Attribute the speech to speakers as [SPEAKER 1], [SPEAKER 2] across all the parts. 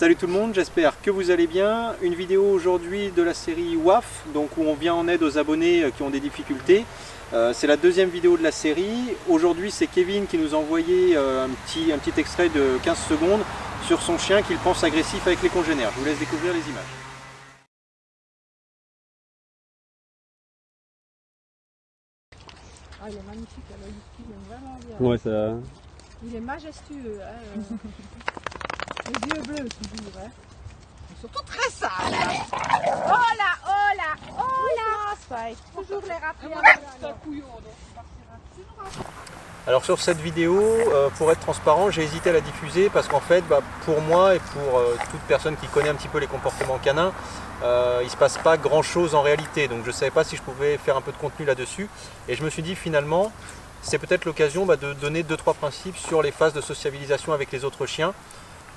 [SPEAKER 1] Salut tout le monde, j'espère que vous allez bien. Une vidéo aujourd'hui de la série WAF, donc où on vient en aide aux abonnés qui ont des difficultés. C'est la deuxième vidéo de la série. Aujourd'hui c'est Kevin qui nous a envoyé un petit extrait de 15 secondes sur son chien qu'il pense agressif avec les congénères. Je vous laisse découvrir les images.
[SPEAKER 2] Ah, il est magnifique, alors il aime vraiment bien.
[SPEAKER 3] Ouais, ça...
[SPEAKER 2] Il est majestueux. Hein, les yeux bleus toujours. Hein. Surtout très sales. Oh là, oh là, oh là, Spike. Toujours les rappeler.
[SPEAKER 1] Alors sur cette vidéo, pour être transparent, j'ai hésité à la diffuser parce qu'en fait, pour moi et pour toute personne qui connaît un petit peu les comportements canins, il ne se passe pas grand chose en réalité. Donc je ne savais pas si je pouvais faire un peu de contenu là-dessus. Et je me suis dit finalement, c'est peut-être l'occasion de donner 2-3 principes sur les phases de sociabilisation avec les autres chiens.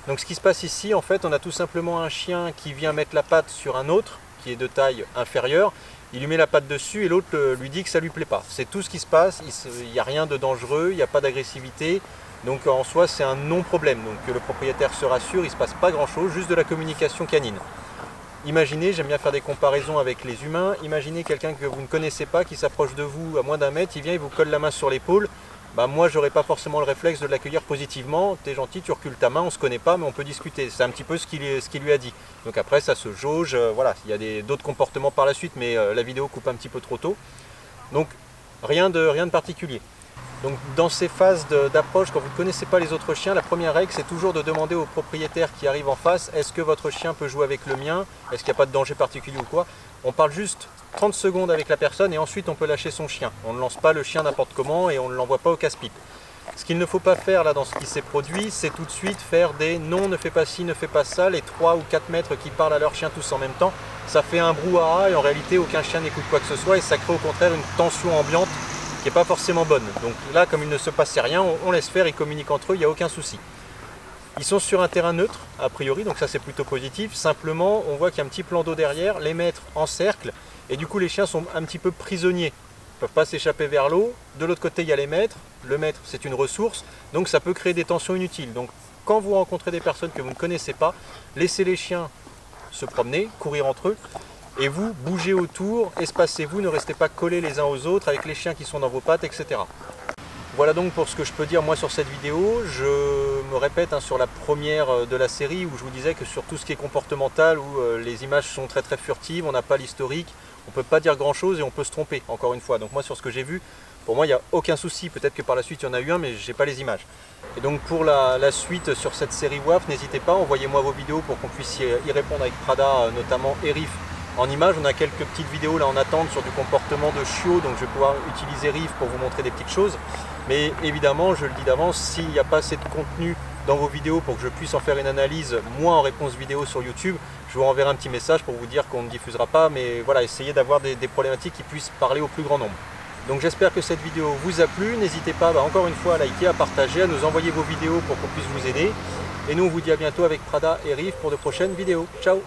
[SPEAKER 1] Donc ce qui se passe ici, en fait, on a tout simplement un chien qui vient mettre la patte sur un autre, qui est de taille inférieure. Il lui met la patte dessus et l'autre lui dit que ça ne lui plaît pas. C'est tout ce qui se passe, il n'y a rien de dangereux, il n'y a pas d'agressivité. Donc en soi, c'est un non-problème. Donc le propriétaire se rassure, il ne se passe pas grand-chose, juste de la communication canine. Imaginez, j'aime bien faire des comparaisons avec les humains, imaginez quelqu'un que vous ne connaissez pas qui s'approche de vous à moins d'un mètre, il vient, il vous colle la main sur l'épaule. Moi, j'aurais pas forcément le réflexe de l'accueillir positivement. T'es gentil, tu recules ta main, on se connaît pas, mais on peut discuter. C'est un petit peu ce qu'il lui a dit. Donc après, ça se jauge. Voilà, il y a d'autres comportements par la suite, mais la vidéo coupe un petit peu trop tôt. Donc rien de particulier. Donc dans ces phases d'approche, quand vous ne connaissez pas les autres chiens, la première règle, c'est toujours de demander au propriétaire qui arrive en face, est-ce que votre chien peut jouer avec le mien? Est-ce qu'il n'y a pas de danger particulier ou quoi? On parle juste 30 secondes avec la personne et ensuite on peut lâcher son chien. On ne lance pas le chien n'importe comment et on ne l'envoie pas au casse-pipe. Ce qu'il ne faut pas faire là dans ce qui s'est produit, c'est tout de suite faire des non, ne fais pas ci, ne fais pas ça, les 3 ou 4 maîtres qui parlent à leur chien tous en même temps. Ça fait un brouhaha et en réalité aucun chien n'écoute quoi que ce soit et ça crée au contraire une tension ambiante qui n'est pas forcément bonne. Donc là, comme il ne se passait rien, on laisse faire, ils communiquent entre eux, il n'y a aucun souci. Ils sont sur un terrain neutre, a priori, donc ça c'est plutôt positif. Simplement, on voit qu'il y a un petit plan d'eau derrière, les maîtres encerclent, et du coup les chiens sont un petit peu prisonniers. Ils ne peuvent pas s'échapper vers l'eau. De l'autre côté, il y a les maîtres. Le maître, c'est une ressource, donc ça peut créer des tensions inutiles. Donc quand vous rencontrez des personnes que vous ne connaissez pas, laissez les chiens se promener, courir entre eux, et vous, bougez autour, espacez-vous, ne restez pas collés les uns aux autres avec les chiens qui sont dans vos pattes, etc. Voilà donc pour ce que je peux dire moi sur cette vidéo. Je me répète sur la première de la série où je vous disais que sur tout ce qui est comportemental, où les images sont très furtives, on n'a pas l'historique, on ne peut pas dire grand chose et on peut se tromper encore une fois. Donc moi sur ce que j'ai vu, pour moi il n'y a aucun souci. Peut-être que par la suite il y en a eu un mais je n'ai pas les images. Et donc pour la suite sur cette série WAF, n'hésitez pas, envoyez-moi vos vidéos pour qu'on puisse y répondre avec Prada, notamment Riff. En image, on a quelques petites vidéos là en attente sur du comportement de chiot, donc je vais pouvoir utiliser Riff pour vous montrer des petites choses. Mais évidemment, je le dis d'avance, s'il n'y a pas assez de contenu dans vos vidéos pour que je puisse en faire une analyse, moi en réponse vidéo sur YouTube, je vous enverrai un petit message pour vous dire qu'on ne diffusera pas, mais voilà, essayez d'avoir des problématiques qui puissent parler au plus grand nombre. Donc j'espère que cette vidéo vous a plu, n'hésitez pas encore une fois à liker, à partager, à nous envoyer vos vidéos pour qu'on puisse vous aider. Et nous on vous dit à bientôt avec Prada et Riff pour de prochaines vidéos. Ciao!